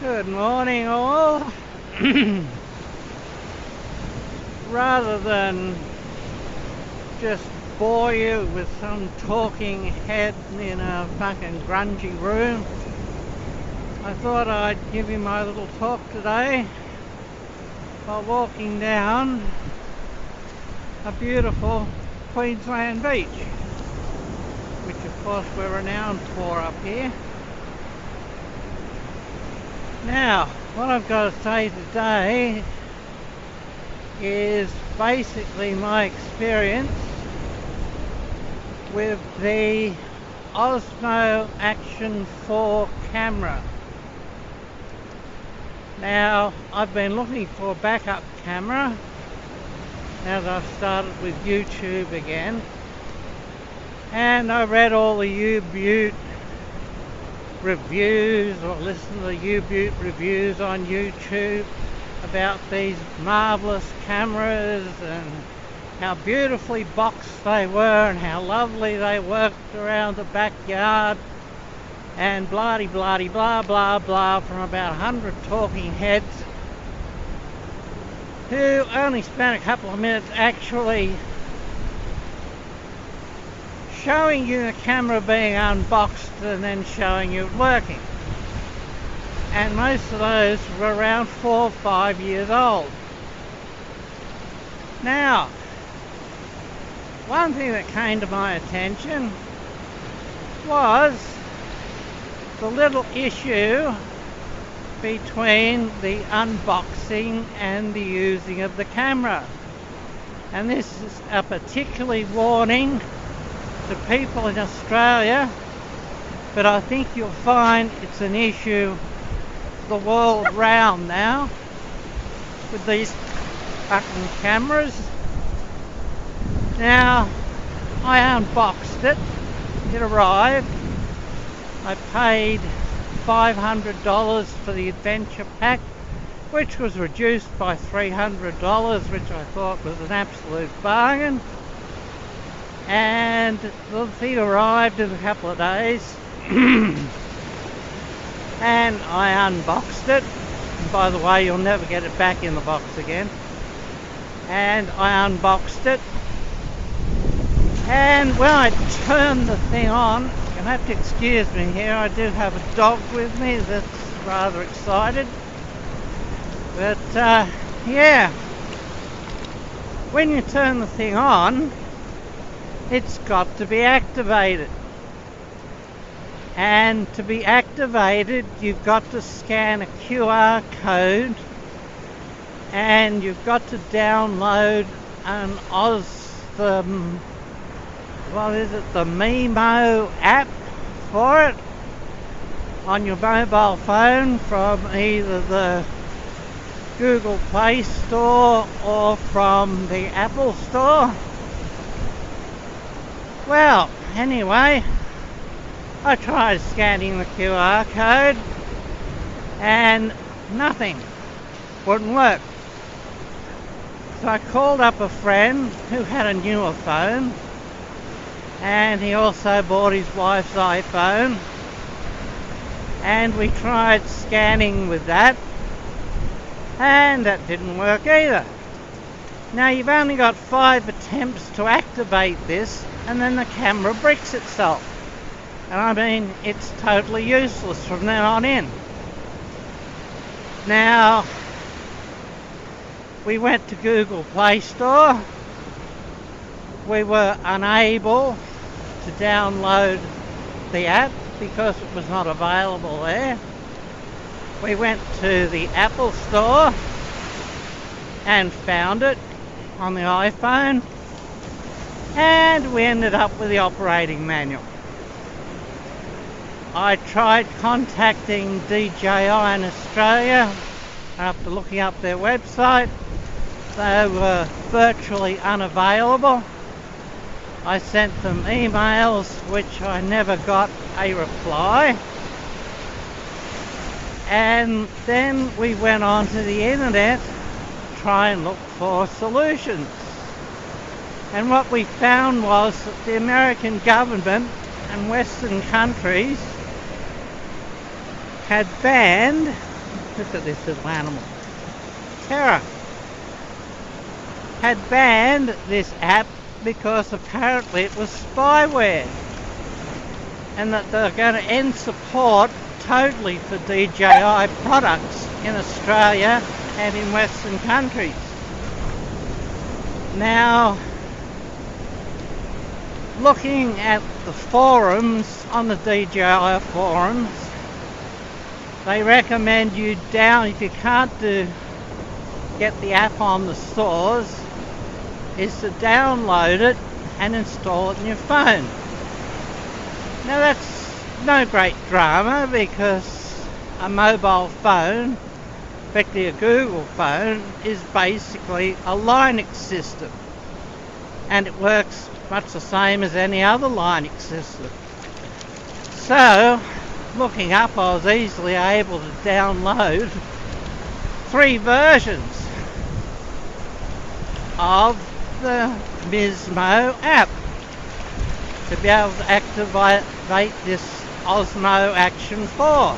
Good morning all. Rather than just bore you with some talking head in a fucking grungy room, I thought I'd give you my little talk today while walking down a beautiful Queensland beach, which of course we're renowned for up here. Now, what I've got to say today is basically my experience with the Osmo Action 4 camera. Now, I've been looking for a backup camera as I've started with YouTube again, and I read all the U-Butte reviews or listened to the U-Butte reviews on YouTube about these marvellous cameras and how beautifully boxed they were and how lovely they worked around the backyard and blah-de-blah-de blah blah blah from about 100 talking heads who only spent a couple of minutes actually showing you the camera being unboxed and then showing you it working. And most of those were around 4 or 5 years old. Now, one thing that came to my attention was the little issue between the unboxing and the using of the camera. And this is a particularly warning to people in Australia, but I think you'll find it's an issue the world round now with these fucking cameras. Now, I unboxed it, it arrived, I paid $500 for the adventure pack, which was reduced by $300, which I thought was an absolute bargain. And the thing arrived in a couple of days and I unboxed it. And by the way, you'll never get it back in the box again. And I unboxed it, and when I turned the thing on, you'll have to excuse me here, I do have a dog with me that's rather excited, but yeah, when you turn the thing on, it's got to be activated. And to be activated, you've got to scan a QR code and you've got to download an the Mimo app for it on your mobile phone from either the Google Play Store or from the Apple Store. Well, anyway, I tried scanning the QR code and nothing wouldn't work. So I called up a friend who had a newer phone, and he also bought his wife's iPhone, and we tried scanning with that, and that didn't work either. Now, you've only got 5 attempts to activate this, and then the camera bricks itself. And I mean, it's totally useless from then on in. Now, we went to Google Play Store. We were unable to download the app because it was not available there. We went to the Apple Store and found it on the iPhone, and we ended up with the operating manual. I tried contacting DJI in Australia after looking up their website. They were virtually unavailable. I sent them emails which I never got a reply. And then we went onto the internet to try and look for solutions. And what we found was that the American government and Western countries had banned Look at this little animal. Terror. Had banned this app because apparently it was spyware, and that they're going to end support totally for DJI products in Australia and in Western countries. Now, looking at the forums, on the DJI forums, they recommend you if you can't get the app on the stores, is to download it and install it in your phone. Now that's no great drama, because a mobile phone, effectively a Google phone, is basically a Linux system, and it works much the same as any other Linux system. So, looking up, I was easily able to download 3 versions of the Osmo app to be able to activate this Osmo Action 4.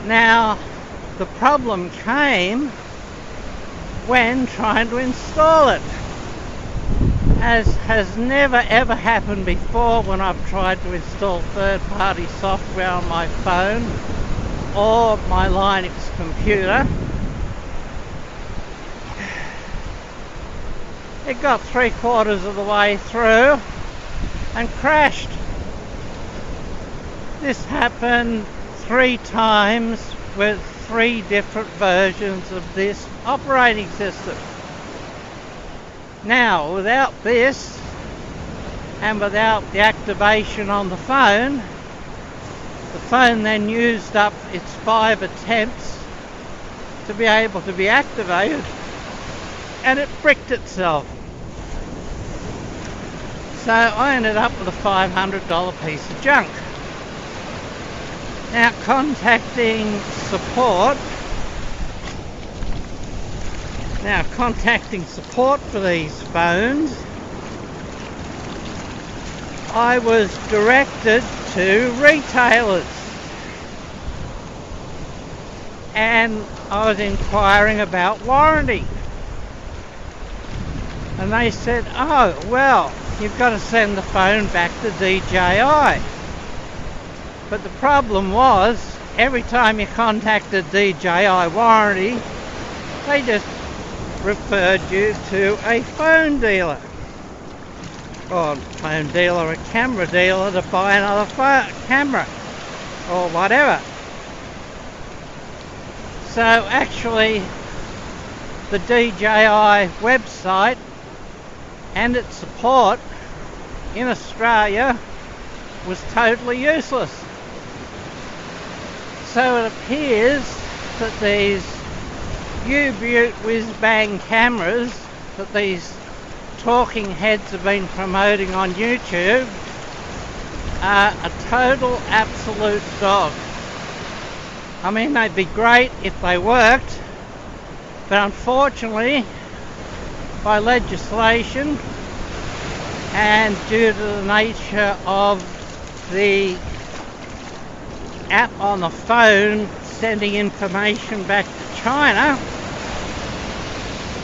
Now, the problem came when trying to install it, as has never ever happened before when I've tried to install third-party software on my phone or my Linux computer. It got 3/4 of the way through and crashed. This happened 3 times with 3 different versions of this operating system. Now, without this and without the activation on the phone then used up its 5 attempts to be able to be activated, and it bricked itself. So I ended up with a $500 piece of junk. Now, contacting support for these phones, I was directed to retailers, and I was inquiring about warranty, and they said, oh well, you've got to send the phone back to DJI. But the problem was, every time you contacted DJI warranty, they just referred you to a phone dealer, or a camera dealer, to buy another camera or whatever. So actually, the DJI website and its support in Australia was totally useless. So it appears that these U-Butte whiz-bang cameras that these talking heads have been promoting on YouTube are a total absolute dog. I mean, they'd be great if they worked, but unfortunately, by legislation and due to the nature of the app on the phone sending information back to China,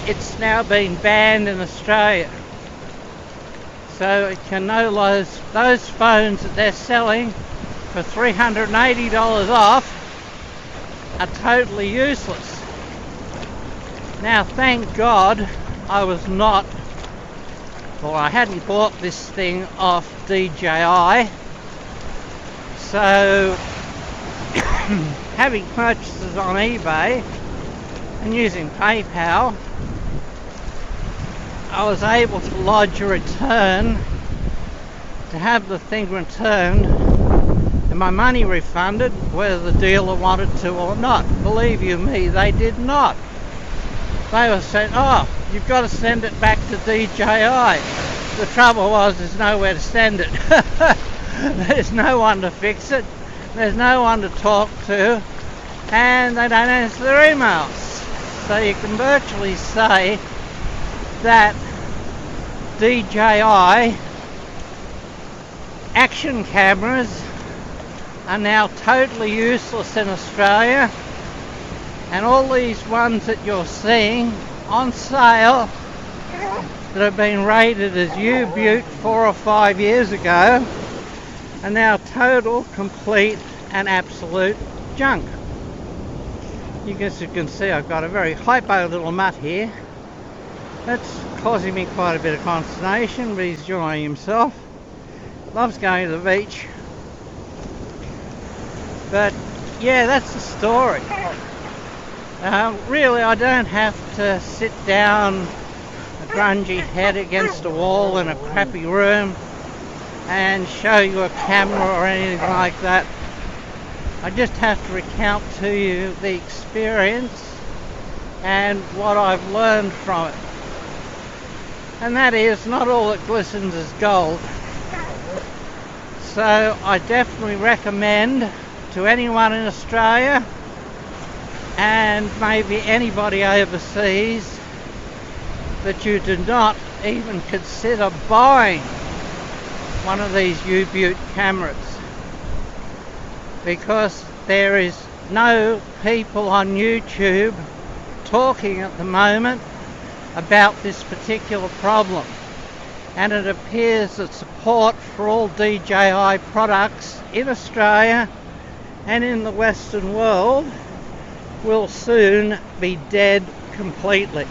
it's now been banned in Australia. So it can no longer, those phones that they're selling for $380 off are totally useless. Now, thank God I hadn't bought this thing off DJI. So having purchases on eBay and using PayPal, I was able to lodge a return to have the thing returned and my money refunded, whether the dealer wanted to or not. Believe you me, they did not. They were saying, oh, you've got to send it back to DJI. The trouble was, there's nowhere to send it. There's no one to fix it. There's no one to talk to, and they don't answer their emails. So you can virtually say that DJI action cameras are now totally useless in Australia, and all these ones that you're seeing on sale that have been rated as U-Butte 4 or 5 years ago are now total, complete and absolute junk. You can see I've got a very hypo little mutt here. That's causing me quite a bit of consternation, but he's enjoying himself. Loves going to the beach. But yeah, that's the story. Really, I don't have to sit down a grungy head against a wall in a crappy room and show you a camera or anything like that. I just have to recount to you the experience and what I've learned from it. And that is, not all that glistens is gold. So I definitely recommend to anyone in Australia and maybe anybody overseas that you do not even consider buying one of these U-Butte cameras, because there is no people on YouTube talking at the moment about this particular problem, and it appears that support for all DJI products in Australia and in the Western world will soon be dead completely.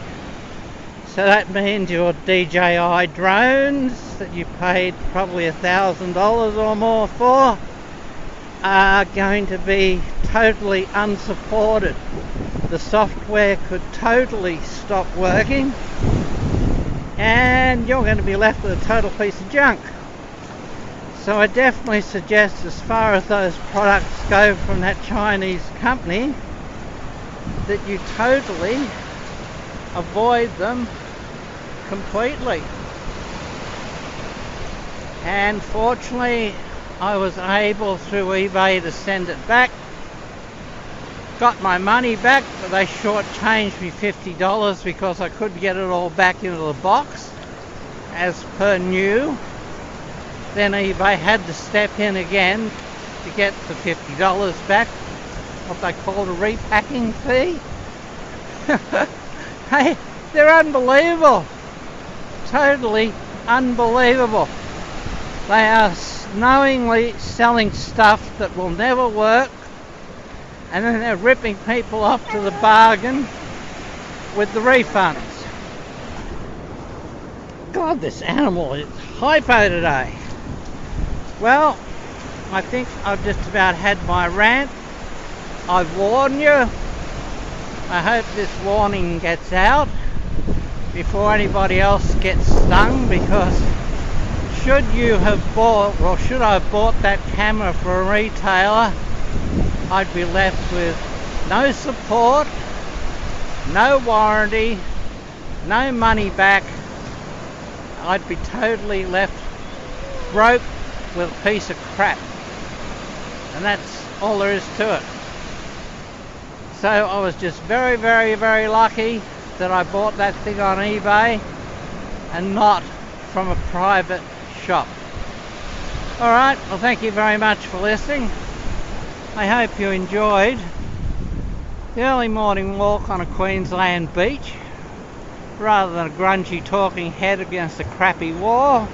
So that means your DJI drones that you paid probably $1,000 or more for are going to be totally unsupported. The software could totally stop working and you're going to be left with a total piece of junk. So I definitely suggest, as far as those products go from that Chinese company, that you totally avoid them completely. And fortunately I was able through eBay to send it back, got my money back, but they shortchanged me $50 because I couldn't get it all back into the box as per new. Then eBay had to step in again to get the $50 back, what they called a repacking fee. Hey, they're unbelievable, totally unbelievable. They are knowingly selling stuff that will never work, and then they're ripping people off to the bargain with the refunds. God, this animal is hypo today. Well, I think I've just about had my rant. I've warned you. I hope this warning gets out before anybody else gets stung, because should you have bought, or should I have bought that camera for a retailer, I'd be left with no support, no warranty, no money back. I'd be totally left broke with a piece of crap. And that's all there is to it. So I was just very, very, very lucky that I bought that thing on eBay and not from a private shop. Alright, well, thank you very much for listening. I hope you enjoyed the early morning walk on a Queensland beach rather than a grungy talking head against a crappy wall.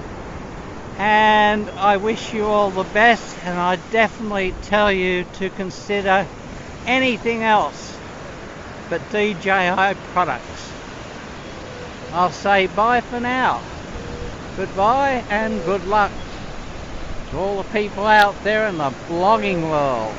And I wish you all the best, and I definitely tell you to consider anything else but DJI products. I'll say bye for now. Goodbye and good luck to all the people out there in the blogging world.